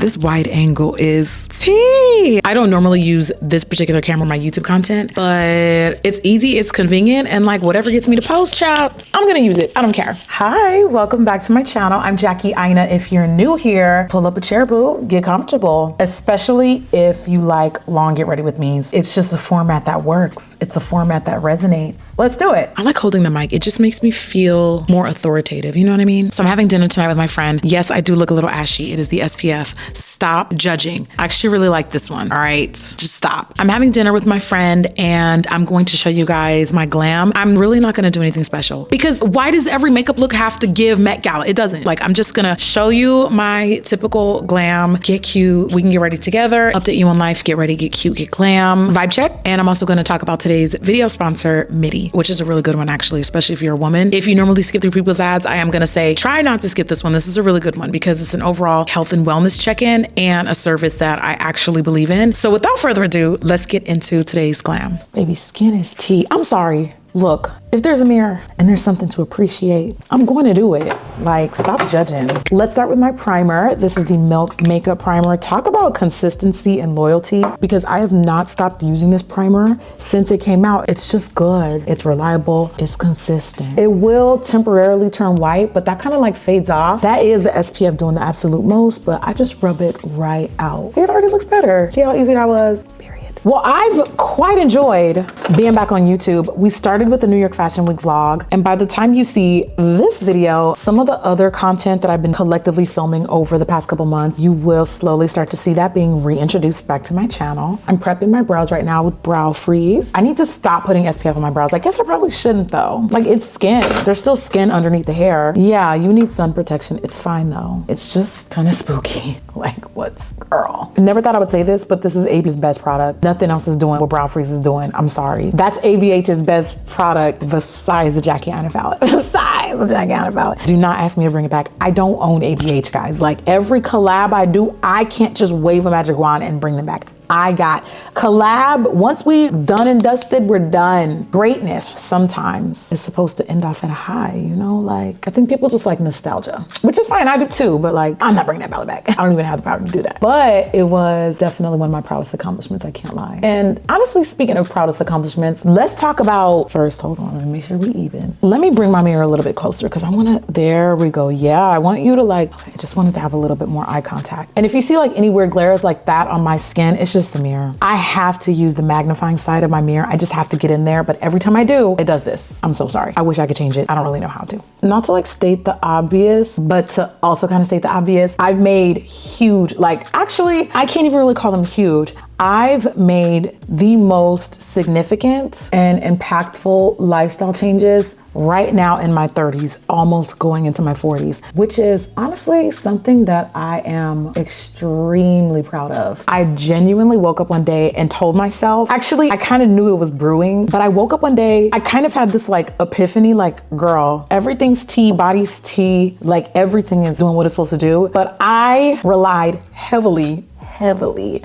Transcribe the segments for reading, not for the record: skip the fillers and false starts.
This wide angle is tea. I don't normally use this particular camera in my YouTube content, but it's easy, it's convenient, and like whatever gets me to post, child, I'm gonna use it. I don't care. Hi, welcome back to my channel. I'm Jackie Aina. If you're new here, pull up a chair, boo, get comfortable. Especially if you like long get ready with me's. It's just a format that works. It's a format that resonates. Let's do it. I like holding the mic. It just makes me feel more authoritative. You know what I mean? So I'm having dinner tonight with my friend. Yes, I do look a little ashy. It is the SPF. Stop judging. I actually really like this one. All right, just stop. I'm having dinner with my friend and I'm going to show you guys my glam. I'm really not going to do anything special because why does every makeup look have to give Met Gala? It doesn't. Like, I'm just going to show you my typical glam, get cute. We can get ready together, update you on life, get ready, get cute, get glam, vibe check. And I'm also going to talk about today's video sponsor, MIDI, which is a really good one actually, especially if you're a woman. If you normally skip through people's ads, I am going to say, try not to skip this one. This is a really good one because it's an overall health and wellness check-in and a service that I actually believe in. So without further ado, let's get into today's glam. Baby, skin is tea. I'm sorry. Look, if there's a mirror and there's something to appreciate, I'm going to do it. Like, stop judging. Let's start with my primer. This is the Milk Makeup Primer. Talk about consistency and loyalty, because I have not stopped using this primer since it came out. It's just good. It's reliable. It's consistent. It will temporarily turn white, but that kind of like fades off. That is the SPF doing the absolute most, but I just rub it right out. See, it already looks better. See how easy that was? Well, I've quite enjoyed being back on YouTube. We started with the New York Fashion Week vlog, and by the time you see this video, some of the other content that I've been collectively filming over the past couple months, you will slowly start to see that being reintroduced back to my channel. I'm prepping my brows right now with Brow Freeze. I need to stop putting SPF on my brows. I guess I probably shouldn't though. Like, it's skin. There's still skin underneath the hair. Yeah, you need sun protection. It's fine though. It's just kind of spooky. Like, what's, girl? Never thought I would say this, but this is AB's best product. Nothing else is doing what Brow Freeze is doing. I'm sorry. That's ABH's best product besides the Jackie Aina palette. Besides the Jackie Aina palette. Do not ask me to bring it back. I don't own ABH, guys. Like, every collab I do, I can't just wave a magic wand and bring them back. I got collab. Once we done and dusted, we're done. Greatness sometimes is supposed to end off at a high, you know? Like, I think people just like nostalgia, which is fine. I do too, but like, I'm not bringing that palette back. I don't even have the power to do that. But it was definitely one of my proudest accomplishments. I can't lie. And honestly, speaking of proudest accomplishments, let's talk about first, hold on, let me make sure we even. Let me bring my mirror a little bit closer because I want to, there we go. Yeah, I want you to like, okay, I just wanted to have a little bit more eye contact. And if you see like any weird glares like that on my skin, it's just the mirror. I have to use the magnifying side of my mirror. I just have to get in there, but every time I do, it does this. I'm so sorry. I wish I could change it. I don't really know how to. Not to like state the obvious, but to also kind of state the obvious. I've made huge, like, actually, I can't even really call them huge. I've made the most significant and impactful lifestyle changes right now in my 30s, almost going into my 40s, which is honestly something that I am extremely proud of. I genuinely woke up one day and told myself, actually, I kind of knew it was brewing, but I woke up one day, I kind of had this like epiphany, like, girl, everything's tea, body's tea, like everything is doing what it's supposed to do. But I relied heavily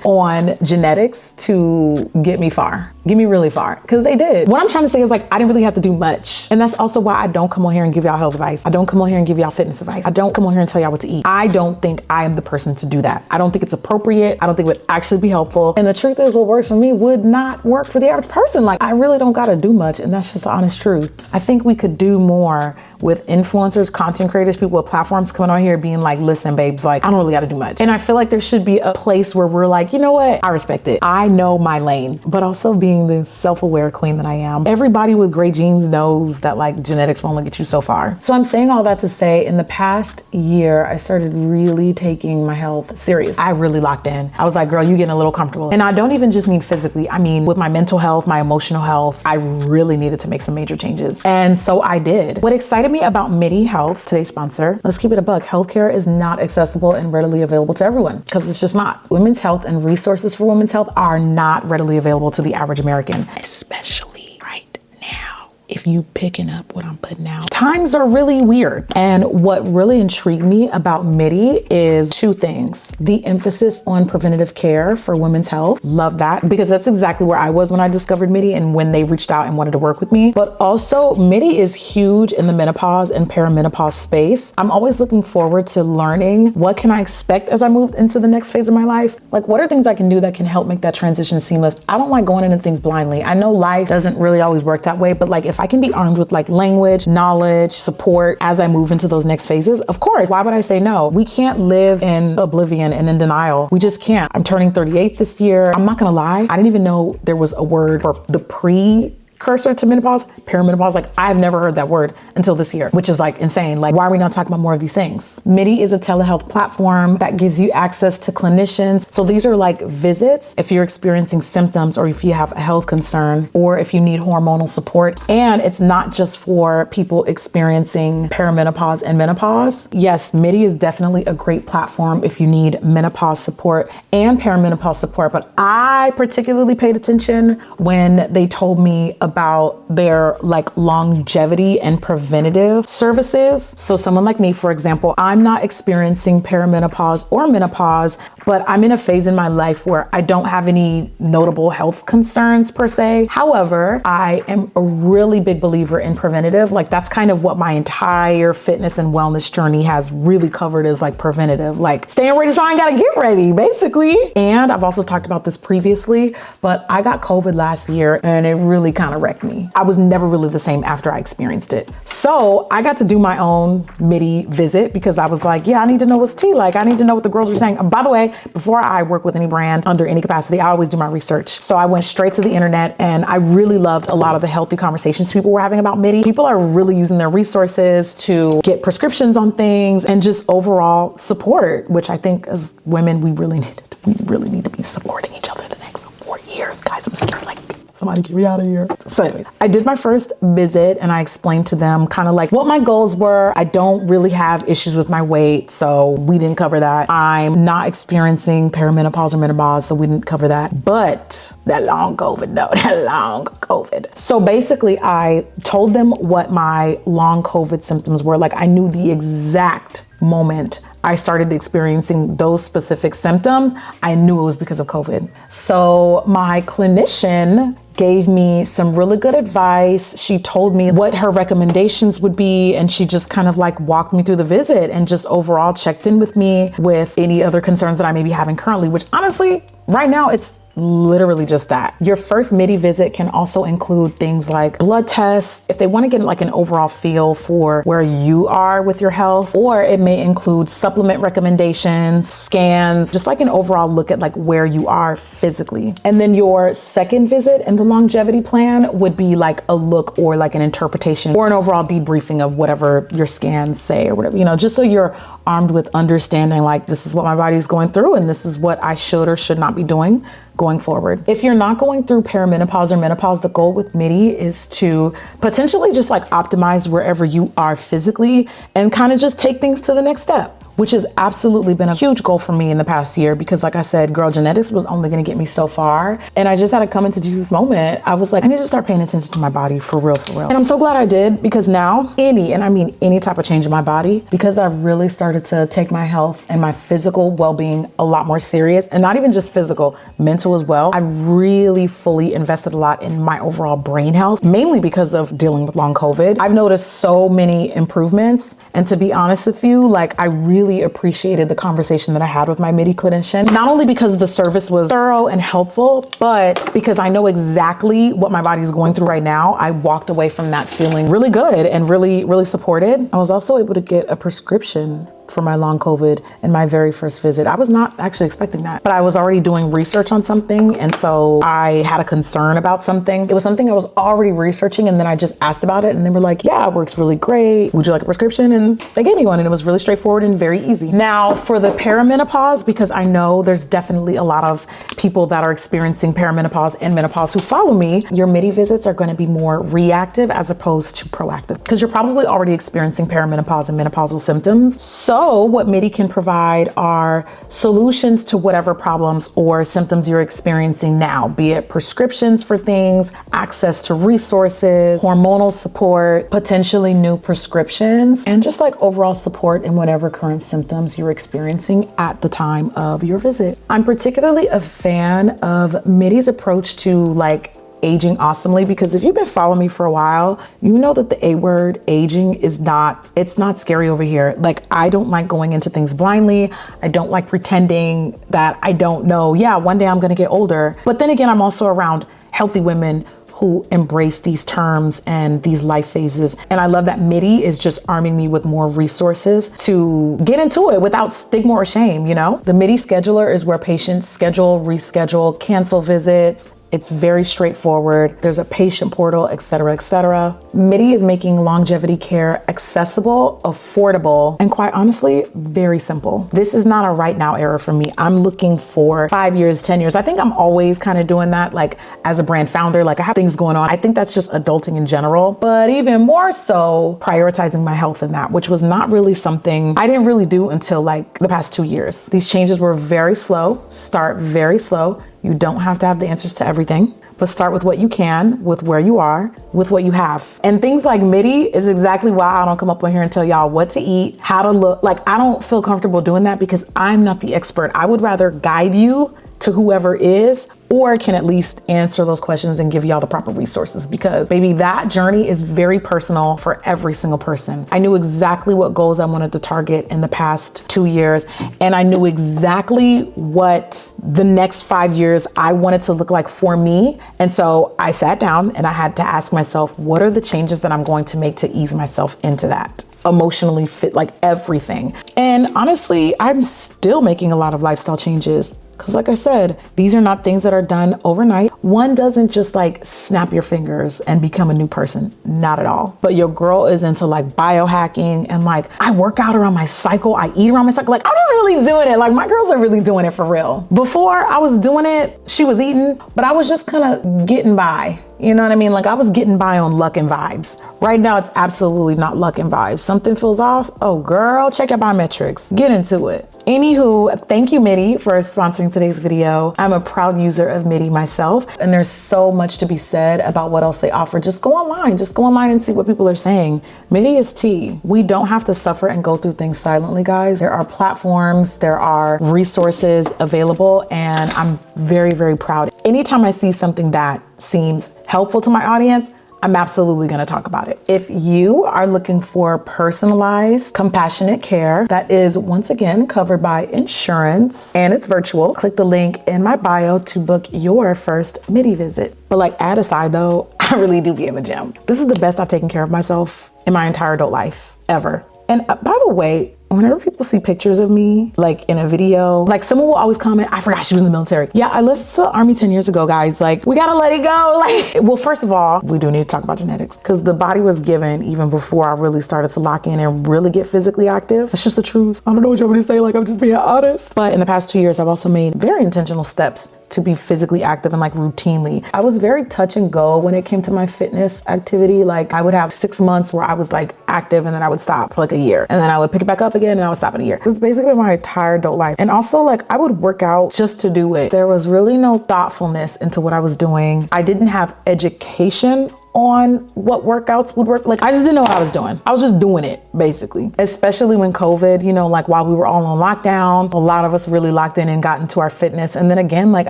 on genetics to get me far. Get me really far, because they did. What I'm trying to say is like, I didn't really have to do much. And that's also why I don't come on here and give y'all health advice. I don't come on here and give y'all fitness advice. I don't come on here and tell y'all what to eat. I don't think I am the person to do that. I don't think it's appropriate. I don't think it would actually be helpful. And the truth is, what works for me would not work for the average person. Like, I really don't gotta do much, and that's just the honest truth. I think we could do more with influencers, content creators, people with platforms coming on here being like, listen, babes, like, I don't really gotta do much. And I feel like there should be a place where we're like, you know what? I respect it. I know my lane, but also being the self-aware queen that I am. Everybody with great genes knows that like genetics won't get you so far. So I'm saying all that to say, in the past year, I started really taking my health serious. I really locked in. I was like, girl, you getting a little comfortable. And I don't even just mean physically. I mean, with my mental health, my emotional health, I really needed to make some major changes. And so I did. What excited me about MIDI Health, today's sponsor, let's keep it a buck. Healthcare is not accessible and readily available to everyone, because it's just not. Women's health and resources for women's health are not readily available to the average American, especially right now. if you picking up what I'm putting out. Times are really weird. And what really intrigued me about MIDI is two things. The emphasis on preventative care for women's health. Love that, because that's exactly where I was when I discovered MIDI and when they reached out and wanted to work with me. But also MIDI is huge in the menopause and perimenopause space. I'm always looking forward to learning what can I expect as I move into the next phase of my life. Like, what are things I can do that can help make that transition seamless? I don't like going into things blindly. I know life doesn't really always work that way, but like if I can be armed with like language, knowledge, support as I move into those next phases, of course, why would I say no? We can't live in oblivion and in denial. We just can't. I'm turning 38 this year. I'm not gonna lie, I didn't even know there was a word for the precursor to menopause, perimenopause. Like, I've never heard that word until this year, which is like insane. Like, why are we not talking about more of these things? MIDI is a telehealth platform that gives you access to clinicians. So these are like visits if you're experiencing symptoms or if you have a health concern or if you need hormonal support. And it's not just for people experiencing perimenopause and menopause. Yes, MIDI is definitely a great platform if you need menopause support and perimenopause support. But I particularly paid attention when they told me about their like longevity and preventative services. So someone like me, for example, I'm not experiencing perimenopause or menopause, but I'm in a phase in my life where I don't have any notable health concerns per se. However, I am a really big believer in preventative. Like, that's kind of what my entire fitness and wellness journey has really covered, is like preventative, like staying ready so I ain't gotta get ready, basically. And I've also talked about this previously, but I got COVID last year and it really kind of wrecked me. I was never really the same after I experienced it. So I got to do my own MIDI visit because I was like, yeah, I need to know what's tea like. I need to know what the girls are saying. By the way, before I work with any brand under any capacity, I always do my research. So I went straight to the internet and I really loved a lot of the healthy conversations people were having about MIDI. People are really using their resources to get prescriptions on things and just overall support, which I think as women, we really need to be supporting each other the next 4 years. Guys, I'm scared, like, somebody get me out of here. So anyways, I did my first visit and I explained to them kind of like what my goals were. I don't really have issues with my weight, so we didn't cover that. I'm not experiencing perimenopause or menopause, so we didn't cover that. But that long COVID. So basically I told them what my long COVID symptoms were. Like, I knew the exact moment I started experiencing those specific symptoms. I knew it was because of COVID. So my clinician gave me some really good advice. She told me what her recommendations would be, and she just kind of like walked me through the visit and just overall checked in with me with any other concerns that I may be having currently, which honestly, right now, it's literally just that. Your first MIDI visit can also include things like blood tests, if they want to get like an overall feel for where you are with your health, or it may include supplement recommendations, scans, just like an overall look at like where you are physically. And then your second visit in the longevity plan would be like a look or like an interpretation or an overall debriefing of whatever your scans say or whatever, just so you're armed with understanding, like, this is what my body is going through and this is what I should or should not be doing going forward. If you're not going through perimenopause or menopause, the goal with MIDI is to potentially just like optimize wherever you are physically and kind of just take things to the next step, which has absolutely been a huge goal for me in the past year because, like I said, girl, genetics was only gonna get me so far. And I just had a come into Jesus moment. I was like, I need to start paying attention to my body for real. And I'm so glad I did, because now any type of change in my body, because I've really started to take my health and my physical well-being a lot more serious, and not even just physical, mental as well. I've really fully invested a lot in my overall brain health, mainly because of dealing with long COVID. I've noticed so many improvements. And to be honest with you, like, I really appreciated the conversation that I had with my MIDI clinician, not only because the service was thorough and helpful, but because I know exactly what my body is going through right now. I walked away from that feeling really good and really, really supported. I was also able to get a prescription for my long COVID in my very first visit. I was not actually expecting that, but I was already doing research on something. And so I had a concern about something. It was something I was already researching. And then I just asked about it and they were like, yeah, it works really great. Would you like a prescription? And they gave me one, and it was really straightforward and very easy. Now for the perimenopause, because I know there's definitely a lot of people that are experiencing perimenopause and menopause who follow me, your MIDI visits are going to be more reactive as opposed to proactive, because you're probably already experiencing perimenopause and menopausal symptoms. So So what MIDI can provide are solutions to whatever problems or symptoms you're experiencing now, be it prescriptions for things, access to resources, hormonal support, potentially new prescriptions, and just like overall support in whatever current symptoms you're experiencing at the time of your visit. I'm particularly a fan of MIDI's approach to like aging awesomely, because if you've been following me for a while, you know that the A word, aging, it's not scary over here. Like, I don't like going into things blindly. I don't like pretending that I don't know. Yeah, one day I'm gonna get older. But then again, I'm also around healthy women who embrace these terms and these life phases. And I love that MIDI is just arming me with more resources to get into it without stigma or shame, you know? The MIDI scheduler is where patients schedule, reschedule, cancel visits. It's very straightforward. There's a patient portal, et cetera, et cetera. MIDI is making longevity care accessible, affordable, and quite honestly, very simple. This is not a right now era for me. I'm looking for 5 years, 10 years. I think I'm always kind of doing that, like as a brand founder, like I have things going on. I think that's just adulting in general, but even more so prioritizing my health in that, which was not really something I didn't really do until like the past 2 years. These changes were very slow, start very slow. You don't have to have the answers to everything, but start with what you can, with where you are, with what you have. And things like MIDI is exactly why I don't come up on here and tell y'all what to eat, how to look. Like, I don't feel comfortable doing that because I'm not the expert. I would rather guide you to whoever is, or can at least answer those questions and give y'all the proper resources, because baby, that journey is very personal for every single person. I knew exactly what goals I wanted to target in the past 2 years, and I knew exactly what the next 5 years I wanted to look like for me. And so I sat down and I had to ask myself, what are the changes that I'm going to make to ease myself into that? Emotionally fit, like everything. And honestly, I'm still making a lot of lifestyle changes. Because like I said, these are not things that are done overnight. One doesn't just like snap your fingers and become a new person, not at all. But your girl is into like biohacking and like, I work out around my cycle, I eat around my cycle. Like, I'm just really doing it. Like, my girls are really doing it for real. Before I was doing it, she was eating, but I was just kind of getting by. You know what I mean? Like, I was getting by on luck and vibes. Right now, it's absolutely not luck and vibes. Something feels off. Oh girl, check your biometrics. Get into it. Anywho, thank you MIDI for sponsoring today's video. I'm a proud user of MIDI myself, and there's so much to be said about what else they offer. Just go online and see what people are saying. MIDI is tea. We don't have to suffer and go through things silently, guys. There are platforms, there are resources available, and I'm very, very proud. Anytime I see something that seems helpful to my audience, I'm absolutely gonna talk about it. If you are looking for personalized, compassionate care that is once again covered by insurance and it's virtual, click the link in my bio to book your first MIDI visit. But like, add aside though, I really do be in the gym. This is the best I've taken care of myself in my entire adult life, ever. And by the way, whenever people see pictures of me, like in a video, like someone will always comment, I forgot she was in the military. Yeah, I left the Army 10 years ago, guys. Like, we gotta let it go. Like, well, first of all, we do need to talk about genetics, because the body was given even before I really started to lock in and really get physically active. That's just the truth. I don't know what you want me to say, like, I'm just being honest. But in the past 2 years, I've also made very intentional steps to be physically active and like routinely. I was very touch and go when it came to my fitness activity. Like, I would have 6 months where I was like active and then I would stop for like a year. And then I would pick it back up again and I would stop in a year. It's basically my entire adult life. And also, like, I would work out just to do it. There was really no thoughtfulness into what I was doing. I didn't have education on what workouts would work. Like, I just didn't know what I was doing. I was just doing it, basically. Especially when COVID, you know, like while we were all on lockdown, a lot of us really locked in and got into our fitness. And then again, like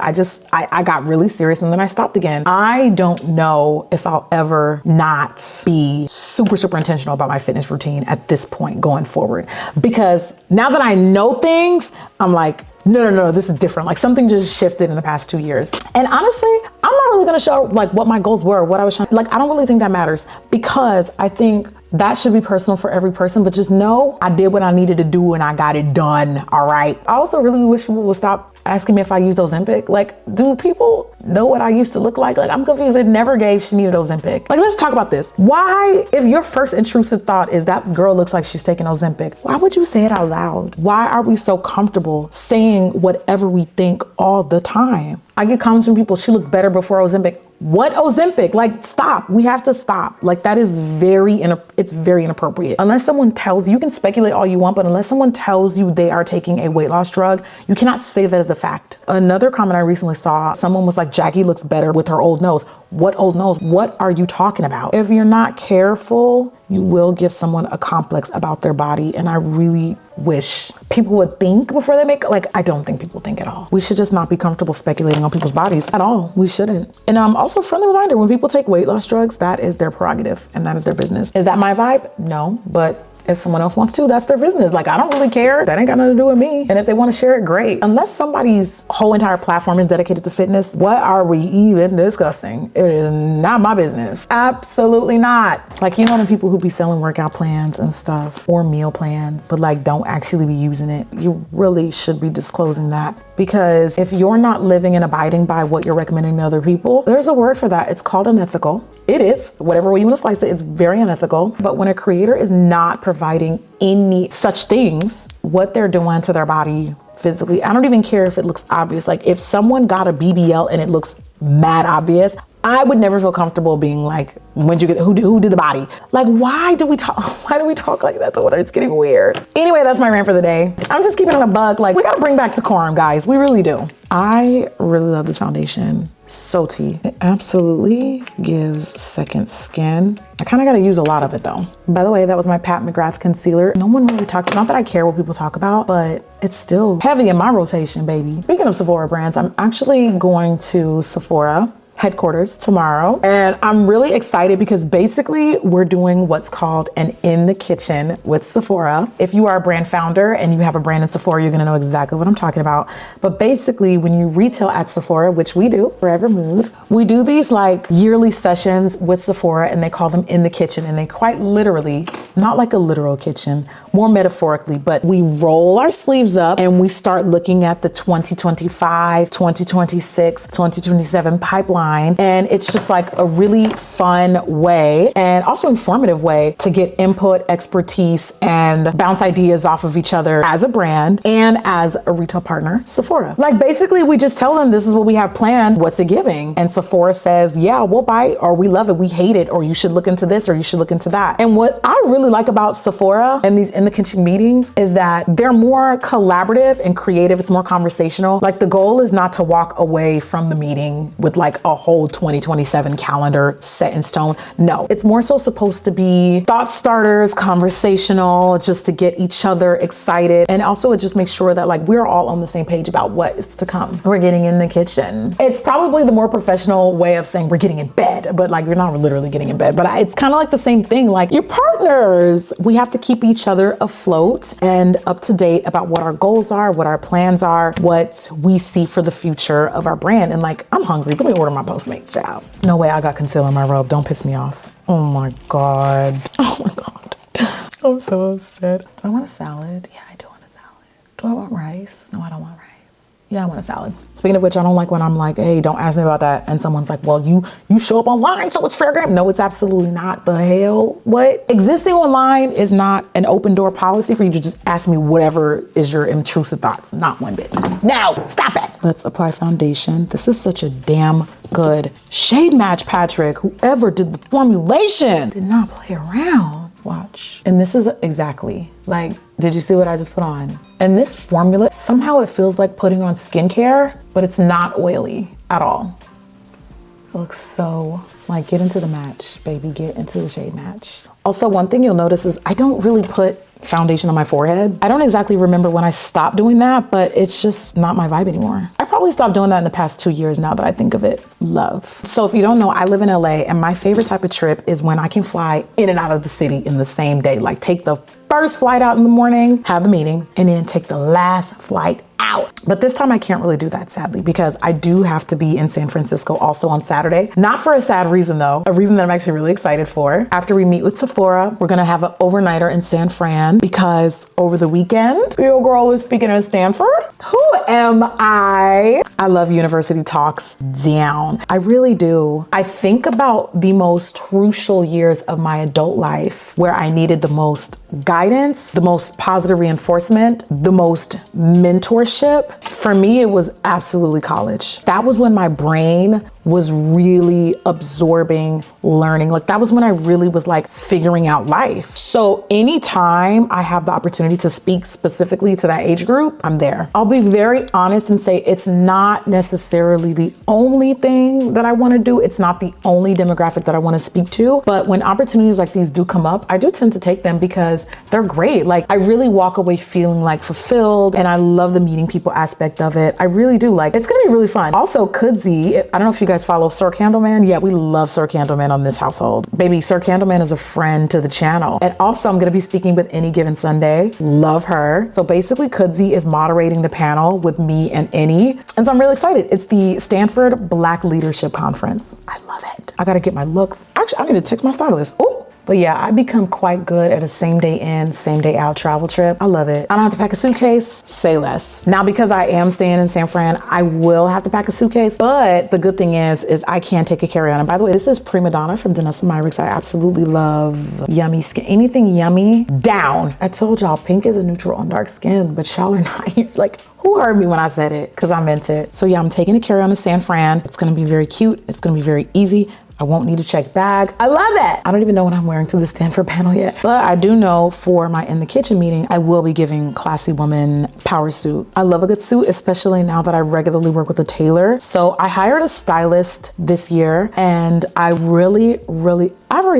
I got really serious and then I stopped again. I don't know if I'll ever not be super, super intentional about my fitness routine at this point going forward. Because now that I know things, I'm like, no, this is different. Like, something just shifted in the past 2 years. And honestly, I'm not really gonna show like what my goals were, what I was trying, like, I don't really think that matters, because I think that should be personal for every person, but just know I did what I needed to do and I got it done, all right? I also really wish people would stop asking me if I used Ozempic. Like, do people know what I used to look like? Like, I'm confused. It never gave she needed Ozempic. Like, let's talk about this. Why, if your first intrusive thought is that girl looks like she's taking Ozempic, why would you say it out loud? Why are we so comfortable saying whatever we think all the time? I get comments from people, she looked better before Ozempic. What Ozempic? Like, stop. We have to stop. Like, that is it's very inappropriate. Unless someone tells you can speculate all you want, but unless someone tells you they are taking a weight loss drug, you cannot say that as a fact. Another comment I recently saw, someone was like, Jackie looks better with her old nose. What old nose? What are you talking about? If you're not careful, you will give someone a complex about their body. And I really wish people would think before they make, like, I don't think people think at all. We should just not be comfortable speculating on people's bodies at all. We shouldn't. And also friendly reminder, when people take weight loss drugs, that is their prerogative and that is their business. Is that my vibe? No, but if someone else wants to, that's their business. Like, I don't really care. That ain't got nothing to do with me. And if they want to share it, great. Unless somebody's whole entire platform is dedicated to fitness, what are we even discussing? It is not my business. Absolutely not. Like, you know, the people who be selling workout plans and stuff or meal plans, but like don't actually be using it. You really should be disclosing that. Because if you're not living and abiding by what you're recommending to other people, there's a word for that. It's called unethical. It is, whatever way you want to slice it, it's very unethical. But when a creator is not providing any such things, what they're doing to their body physically, I don't even care if it looks obvious. Like, if someone got a BBL and it looks mad obvious, I would never feel comfortable being like, when'd you get, who did the body? Like, why do we talk like that to one another? It's getting weird. Anyway, that's my rant for the day. I'm just keeping it a buck. Like, we gotta bring back decorum, guys. We really do. I really love this foundation. So tea. It absolutely gives second skin. I kind of got to use a lot of it though. By the way, that was my Pat McGrath concealer. No one really talks, not that I care what people talk about, but it's still heavy in my rotation, baby. Speaking of Sephora brands, I'm actually going to Sephora headquarters tomorrow. And I'm really excited because basically we're doing what's called an in the kitchen with Sephora. If you are a brand founder and you have a brand in Sephora, you're gonna know exactly what I'm talking about. But basically when you retail at Sephora, which we do, Forever Mood, we do these like yearly sessions with Sephora and they call them in the kitchen. And they quite literally, not like a literal kitchen, more metaphorically, but we roll our sleeves up and we start looking at the 2025, 2026, 2027 pipeline. And it's just like a really fun way and also informative way to get input, expertise, and bounce ideas off of each other as a brand and as a retail partner, Sephora. Like basically we just tell them this is what we have planned, what's it giving? And Sephora says, yeah, we'll buy it, or we love it, we hate it, or you should look into this, or you should look into that. And what I really like about Sephora and these in the kitchen meetings is that they're more collaborative and creative. It's more conversational. Like the goal is not to walk away from the meeting with like a whole 2027 calendar set in stone. No, it's more so supposed to be thought starters, conversational, just to get each other excited. And also it just makes sure that like we're all on the same page about what is to come. We're getting in the kitchen. It's probably the more professional way of saying we're getting in bed, but like you're not literally getting in bed, but it's kind of like the same thing. Like you're partners. We have to keep each other afloat and up to date about what our goals are, what our plans are, what we see for the future of our brand. And like, I'm hungry. Let me order my Postmates, child. No way I got concealer in my robe. Don't piss me off. Oh my God. Oh my God. I'm so upset. Do I want a salad? Yeah, I do want a salad. Do I want rice? No, I don't want rice. Yeah, I want a salad. Speaking of which, I don't like when I'm like, hey, don't ask me about that. And someone's like, well, you show up online, so it's fair game. No, it's absolutely not. The hell? What? Existing online is not an open door policy for you to just ask me whatever is your intrusive thoughts. Not one bit. No, stop it. Let's apply foundation. This is such a damn good shade match, Patrick. Whoever did the formulation did not play around. Watch. And this is exactly like, did you see what I just put on? And this formula, somehow it feels like putting on skincare, but it's not oily at all. It looks so like, get into the match, baby, get into the shade match. Also, one thing you'll notice is I don't really put foundation on my forehead. I don't exactly remember when I stopped doing that, but it's just not my vibe anymore. I probably stopped doing that in the past 2 years now that I think of it. Love. So if you don't know, I live in LA and my favorite type of trip is when I can fly in and out of the city in the same day. Like take the first flight out in the morning, have the meeting, and then take the last flight out. But this time I can't really do that, sadly, because I do have to be in San Francisco also on Saturday. Not for a sad reason though, a reason that I'm actually really excited for. After we meet with Sephora, we're gonna have an overnighter in San Fran because over the weekend, your girl is speaking at Stanford. Who am I? I love university talks down. I really do. I think about the most crucial years of my adult life where I needed the most guidance, the most positive reinforcement, the most mentorship. For me, it was absolutely college. That was when my brain was really absorbing learning. Like that was when I really was like figuring out life. So anytime I have the opportunity to speak specifically to that age group, I'm there. I'll be very honest and say it's not necessarily the only thing that I want to do. It's not the only demographic that I want to speak to. But when opportunities like these do come up, I do tend to take them because they're great. Like I really walk away feeling like fulfilled, and I love the meeting people aspect of it. I really do. Like it's gonna be really fun. Also, Kudzi, I don't know if you guys follow Sir Candleman. Yeah, we love Sir Candleman on this household. Baby, Sir Candleman is a friend to the channel. And also I'm gonna be speaking with Any Given Sunday. Love her. So basically Kudzi is moderating the panel with me and Any. And so I'm really excited. It's the Stanford Black Leadership Conference. I love it. I gotta get my look. Actually, I need to text my stylist. Oh. But yeah, I become quite good at a same day in, same day out travel trip. I love it. I don't have to pack a suitcase, say less. Now, because I am staying in San Fran, I will have to pack a suitcase, but the good thing is I can take a carry-on. And by the way, this is Prima Donna from Danessa Myricks. I absolutely love yummy skin. Anything yummy, down. I told y'all, pink is a neutral on dark skin, but y'all are not like, who heard me when I said it? Because I meant it. So yeah, I'm taking a carry-on to San Fran. It's gonna be very cute. It's gonna be very easy. I won't need a checked bag. I love it. I don't even know what I'm wearing to the Stanford panel yet, but I do know for my In the Kitchen meeting, I will be giving Classy Woman power suit. I love a good suit, especially now that I regularly work with a tailor. So I hired a stylist this year, and I've already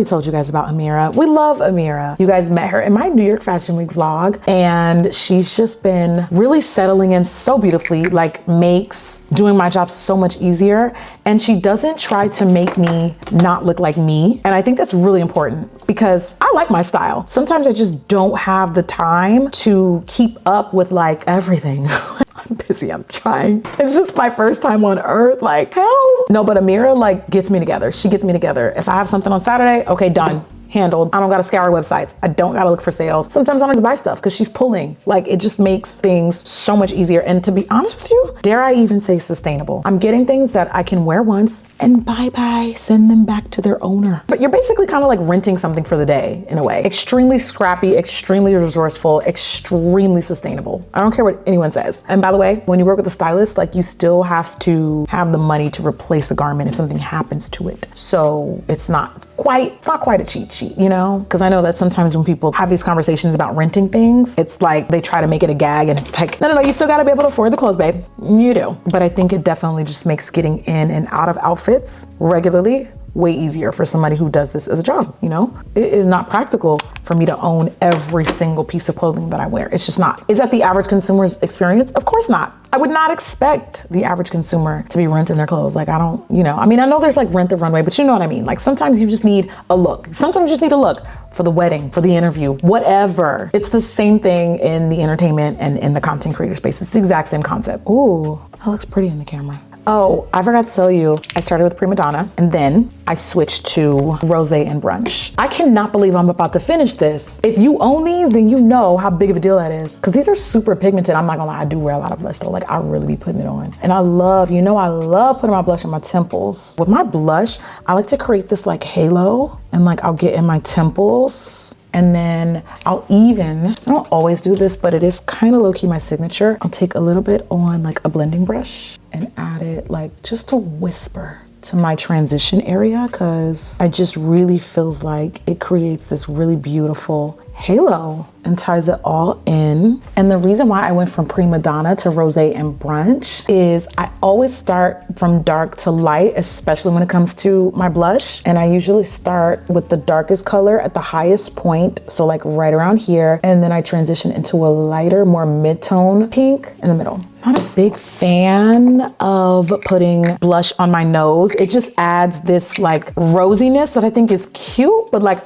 told you guys about Amira. We love Amira. You guys met her in my New York Fashion Week vlog, and she's just been really settling in so beautifully, like makes doing my job so much easier. And she doesn't try to make me not look like me. And I think that's really important because I like my style. Sometimes I just don't have the time to keep up with like everything. I'm busy, I'm trying. It's just my first time on earth, like hell. No, but Amira like gets me together. She gets me together. If I have something on Saturday, okay, done. Handled. I don't gotta scour websites. I don't gotta look for sales. Sometimes I don't have to buy stuff because she's pulling. Like it just makes things so much easier. And to be honest with you, dare I even say sustainable. I'm getting things that I can wear once and bye-bye, send them back to their owner. But you're basically kind of like renting something for the day in a way. Extremely scrappy, extremely resourceful, extremely sustainable. I don't care what anyone says. And by the way, when you work with a stylist, like you still have to have the money to replace a garment if something happens to it. So it's not quite a cheat sheet, you know? Because I know that sometimes when people have these conversations about renting things, it's like they try to make it a gag and it's like, no, you still gotta be able to afford the clothes, babe. You do. But I think it definitely just makes getting in and out of outfits regularly way easier for somebody who does this as a job, you know? It is not practical for me to own every single piece of clothing that I wear. It's just not. Is that the average consumer's experience? Of course not. I would not expect the average consumer to be renting their clothes. Like I don't, you know, I mean, I know there's like Rent the Runway, but you know what I mean? Like sometimes you just need a look. Sometimes you just need a look for the wedding, for the interview, whatever. It's the same thing in the entertainment and in the content creator space. It's the exact same concept. Ooh, that looks pretty in the camera. Oh, I forgot to tell you, I started with Prima Donna and then I switched to Rosé and Brunch. I cannot believe I'm about to finish this. If you own these, then you know how big of a deal that is. Cause these are super pigmented. I'm not gonna lie, I do wear a lot of blush though. Like I really be putting it on. And I love putting my blush on my temples. With my blush, I like to create this like halo and like I'll get in my temples. And then I don't always do this, but it is kind of low-key my signature. I'll take a little bit on like a blending brush and add it like just a whisper to my transition area because I just really feels like it creates this really beautiful halo and ties it all in. And the reason why I went from Prima Donna to Rosé and Brunch is I always start from dark to light, especially when it comes to my blush. And I usually start with the darkest color at the highest point. So like right around here. And then I transition into a lighter, more mid-tone pink in the middle. Not a big fan of putting blush on my nose. It just adds this like rosiness that I think is cute, but like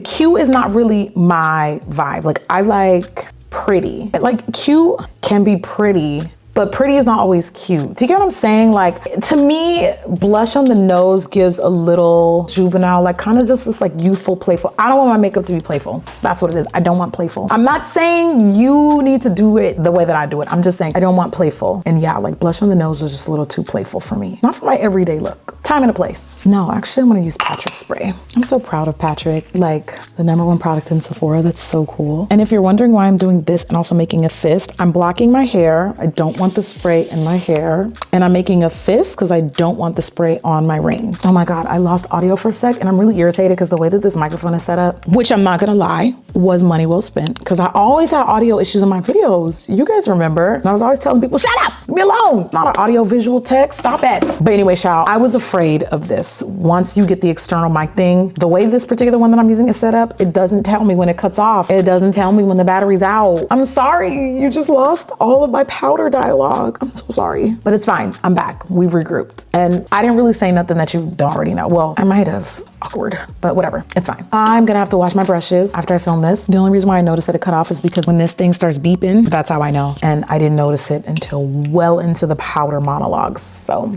cute is not really my vibe. Like I like pretty. Like cute can be pretty, but pretty is not always cute. Do you get what I'm saying? Like to me, blush on the nose gives a little juvenile, like kind of just this like youthful, playful. I don't want my makeup to be playful. That's what it is. I don't want playful. I'm not saying you need to do it the way that I do it. I'm just saying I don't want playful. And yeah, like blush on the nose is just a little too playful for me. Not for my everyday look. time and a place. No, actually I'm gonna use Patrick spray. I'm so proud of Patrick, like the #1 product in Sephora. That's so cool. And if you're wondering why I'm doing this and also making a fist, I'm blocking my hair. I don't want the spray in my hair. And I'm making a fist because I don't want the spray on my ring. Oh my God, I lost audio for a sec and I'm really irritated because the way that this microphone is set up, which I'm not gonna lie, was money well spent, because I always had audio issues in my videos. You guys remember? And I was always telling people, shut up, leave me alone. Not an audio visual text, stop it. But anyway, child, I was afraid of this. Once you get the external mic thing, the way this particular one that I'm using is set up, it doesn't tell me when it cuts off. It doesn't tell me when the battery's out. I'm sorry, you just lost all of my powder dialogue. I'm so sorry, but it's fine. I'm back. We've regrouped. And I didn't really say nothing that you don't already know. Well, I might have. Awkward, but whatever, it's fine. I'm gonna have to wash my brushes after I film this. The only reason why I noticed that it cut off is because when this thing starts beeping, that's how I know. And I didn't notice it until well into the powder monologues, so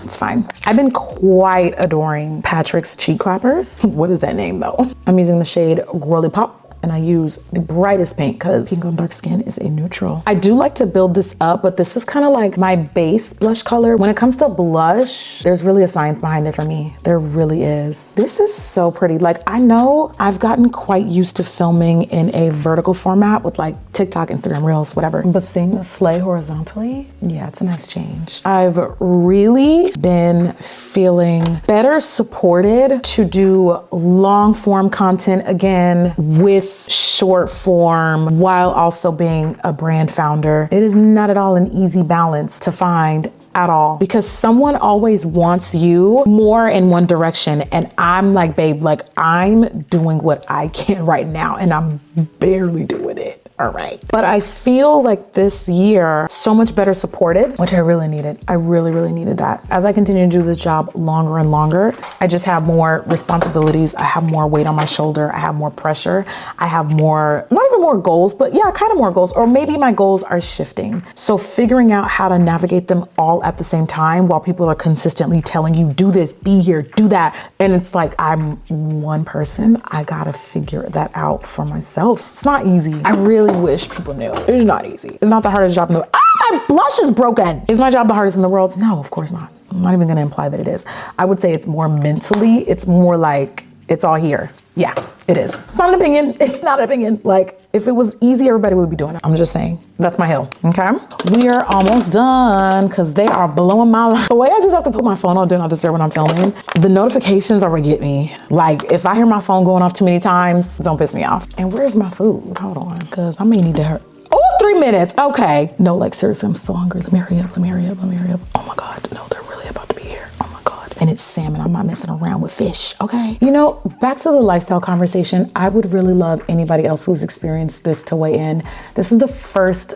it's fine. I've been quite adoring Patrick's cheek clappers. What is that name though? I'm using the shade Girly Pop. And I use the brightest paint because pink on dark skin is a neutral. I do like to build this up, but this is kind of like my base blush color. When it comes to blush, there's really a science behind it for me. There really is. This is so pretty. Like, I know I've gotten quite used to filming in a vertical format with like TikTok, Instagram Reels, whatever. But seeing the slay horizontally, yeah, it's a nice change. I've really been feeling better supported to do long form content again with short form while also being a brand founder. It is not at all an easy balance to find at all, because someone always wants you more in one direction. And I'm like, babe, like I'm doing what I can right now and I'm barely doing it. All right. But I feel like this year, so much better supported, which I really needed. I really, really needed that. As I continue to do this job longer and longer, I just have more responsibilities. I have more weight on my shoulder. I have more pressure. I have more, not even more goals, but yeah, kind of more goals, or maybe my goals are shifting. So figuring out how to navigate them all at the same time while people are consistently telling you, do this, be here, do that. And it's like, I'm one person. I gotta figure that out for myself. It's not easy. I really wish people knew. It's not easy. It's not the hardest job in the world. Ah, my blush is broken. Is my job the hardest in the world? No, of course not. I'm not even gonna imply that it is. I would say it's more mentally, it's more like, it's all here. Yeah, it is. It's not an opinion. It's not an opinion. Like, if it was easy, everybody would be doing it. I'm just saying, that's my hill, okay? We are almost done because they are blowing my life away. I just have to put my phone on Do Not Disturb when I'm filming. The notifications are what get me. Like, if I hear my phone going off too many times, don't piss me off. And where's my food? Hold on, because I may need to hurry. Oh, 3 minutes, okay. No, like seriously, I'm so hungry. Let me hurry up, let me hurry up, let me hurry up. Oh my God, no, they're really about to be here. Oh my God. And it's salmon, I'm not messing around with fish, okay? You know, back to the lifestyle conversation, I would really love anybody else who's experienced this to weigh in. This is the first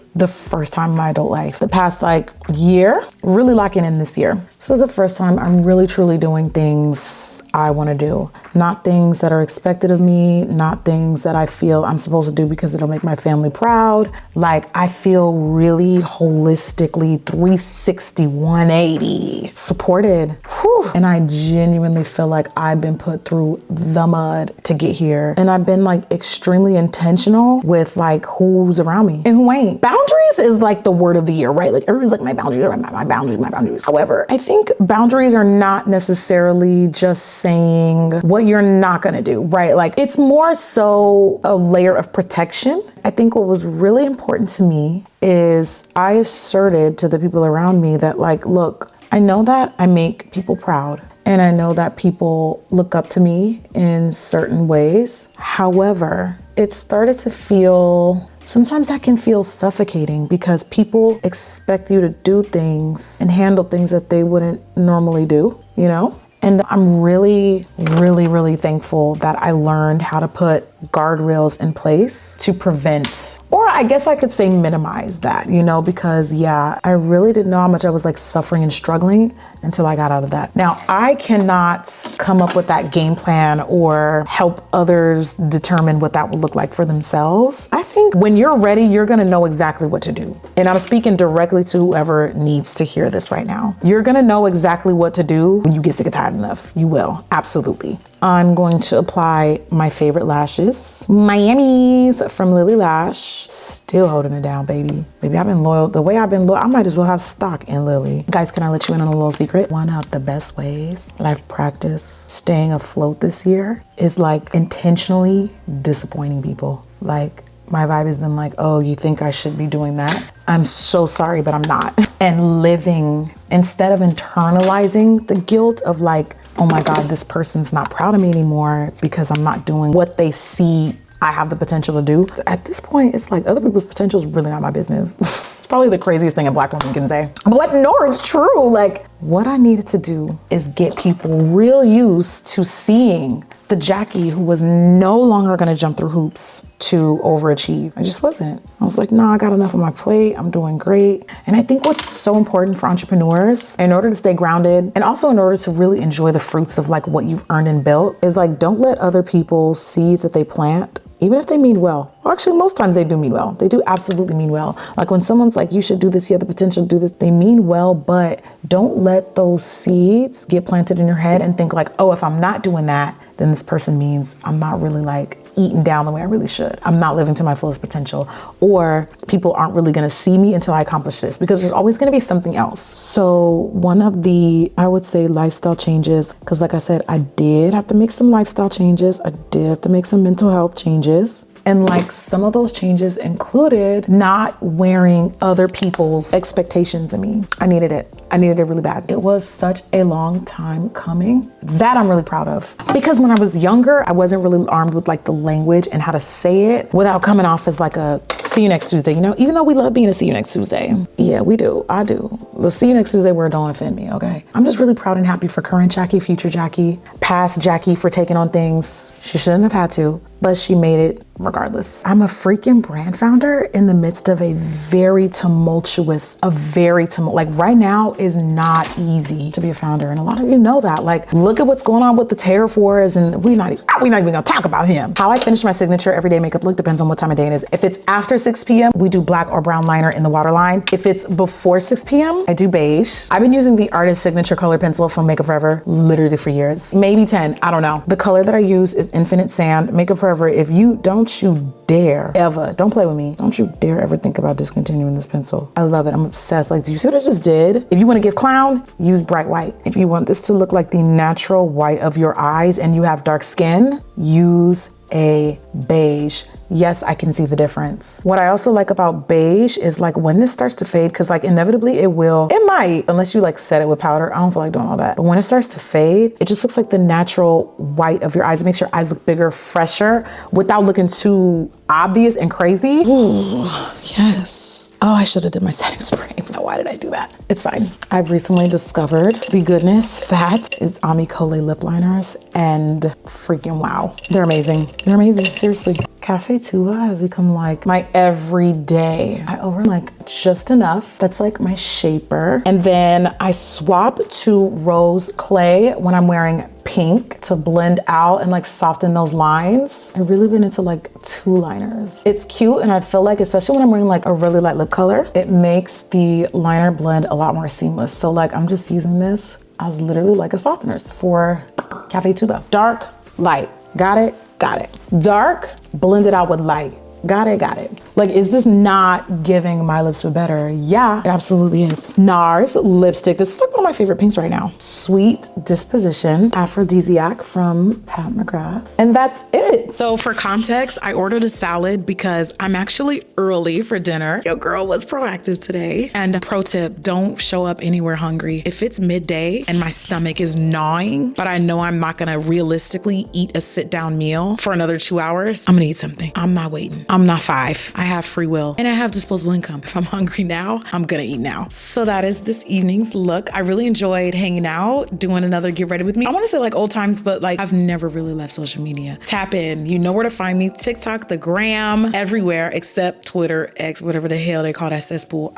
time in my adult life. The past like year, really locking in this year. So the first time I'm really truly doing things I want to do, not things that are expected of me, not things that I feel I'm supposed to do because it'll make my family proud. Like, I feel really holistically 360, 180 supported. Whew. And I genuinely feel like I've been put through the mud to get here. And I've been like extremely intentional with like who's around me and who ain't. Boundaries is like the word of the year, right? Like everybody's like, my boundaries, my boundaries, my boundaries. However, I think boundaries are not necessarily just saying what you're not gonna do, right? Like, it's more so a layer of protection. I think what was really important to me is I asserted to the people around me that, like, look, I know that I make people proud and I know that people look up to me in certain ways. However, it started to feel, sometimes that can feel suffocating because people expect you to do things and handle things that they wouldn't normally do, you know? And I'm really, really, really thankful that I learned how to put guardrails in place to prevent, or I guess I could say minimize that, you know, because yeah, I really didn't know how much I was like suffering and struggling until I got out of that. Now, I cannot come up with that game plan or help others determine what that will look like for themselves. I think when you're ready, you're gonna know exactly what to do. And I'm speaking directly to whoever needs to hear this right now. You're gonna know exactly what to do when you get sick and tired enough. You will, absolutely. I'm going to apply my favorite lashes. Miami's from Lily Lash. Still holding it down, baby. Baby, I've been loyal. The way I've been loyal, I might as well have stock in Lily. Guys, can I let you in on a little secret? One of the best ways that I've practiced staying afloat this year is like intentionally disappointing people. Like, my vibe has been like, oh, you think I should be doing that? I'm so sorry, but I'm not. And living, instead of internalizing the guilt of like, oh my God, this person's not proud of me anymore because I'm not doing what they see I have the potential to do. At this point, it's like other people's potential is really not my business. It's probably the craziest thing a Black woman can say. But no, it's true. Like, what I needed to do is get people real used to seeing the Jackie who was no longer gonna jump through hoops to overachieve. I just wasn't. I was like, nah, I got enough on my plate. I'm doing great. And I think what's so important for entrepreneurs, in order to stay grounded and also in order to really enjoy the fruits of like what you've earned and built, is like, don't let other people's seeds that they plant, even if they mean well. Well, actually, most times they do mean well. They do absolutely mean well. Like when someone's like, you should do this, you have the potential to do this, they mean well, but don't let those seeds get planted in your head and think like, oh, if I'm not doing that, then this person means I'm not really like eating down the way I really should. I'm not living to my fullest potential, or people aren't really gonna see me until I accomplish this, because there's always gonna be something else. So one of the, I would say, lifestyle changes, because like I said, I did have to make some lifestyle changes. I did have to make some mental health changes. And like some of those changes included not wearing other people's expectations of me. I needed it. I needed it really bad. It was such a long time coming that I'm really proud of. Because when I was younger, I wasn't really armed with like the language and how to say it without coming off as like a see you next Tuesday, you know, even though we love being a see you next Tuesday. Yeah, we do. I do. The see you next Tuesday word don't offend me, okay? I'm just really proud and happy for current Jackie, future Jackie, past Jackie for taking on things she shouldn't have had to, but she made it regardless. I'm a freaking brand founder in the midst of a very tumultuous, like right now is not easy to be a founder. And a lot of you know that. Like, look at what's going on with the tariff wars, and we're not even gonna talk about him. How I finish my signature everyday makeup look depends on what time of day it is. If it's after 6 p.m., we do black or brown liner in the waterline. If it's before 6 p.m., I do beige. I've been using the Artist Signature Color Pencil from Makeup Forever literally for years, maybe 10, I don't know. The color that I use is Infinite Sand. Makeup Forever, if you don't you dare ever, don't play with me, don't you dare ever think about discontinuing this pencil. I love it. I'm obsessed. Like, do you see what I just did? If you want to give clown, use bright white. If you want this to look like the natural white of your eyes and you have dark skin, use a beige. Yes, I can see the difference. What I also like about beige is like when this starts to fade, because like inevitably it might, unless you like set it with powder. I don't feel like doing all that. But when it starts to fade, it just looks like the natural white of your eyes. It makes your eyes look bigger, fresher, without looking too obvious and crazy. Ooh, yes. Oh, I should have did my setting spray. Why did I do that? It's fine. I've recently discovered the goodness that is Amicole lip liners, and freaking wow. They're amazing. They're amazing, seriously. Cafe Tuba has become like my everyday. I over like just enough. That's like my shaper. And then I swap to rose clay when I'm wearing pink to blend out and like soften those lines. I've really been into like two liners. It's cute, and I feel like, especially when I'm wearing like a really light lip color, it makes the liner blend a lot more seamless. So like I'm just using this as literally like a softener for Cafe Tuba. Dark, light. Got it? Got it. Dark, blend it out with light. Got it, got it. Like, is this not giving my lips a better? Yeah, it absolutely is. NARS lipstick. This is like one of my favorite pinks right now. Sweet Disposition Aphrodisiac from Pat McGrath. And that's it. So for context, I ordered a salad because I'm actually early for dinner. Your girl was proactive today. And pro tip, don't show up anywhere hungry. If it's midday and my stomach is gnawing, but I know I'm not gonna realistically eat a sit down meal for another 2 hours, I'm gonna eat something. I'm not waiting. I'm not 5. I have free will and I have disposable income. If I'm hungry now, I'm gonna eat now. So that is this evening's look. I really enjoyed hanging out, doing another get ready with me. I wanna say like old times, but like I've never really left social media. Tap in, you know where to find me. TikTok, the gram, everywhere except Twitter, X, whatever the hell they call that cesspool.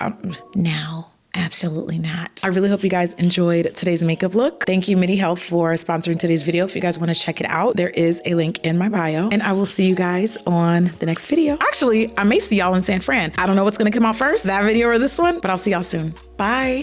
Now. Absolutely not. I really hope you guys enjoyed today's makeup look. Thank you, MIDI Health, for sponsoring today's video. If you guys want to check it out, there is a link in my bio, and I will see you guys on the next video. Actually, I may see y'all in San Fran. I don't know what's going to come out first, that video or this one, but I'll see y'all soon. Bye.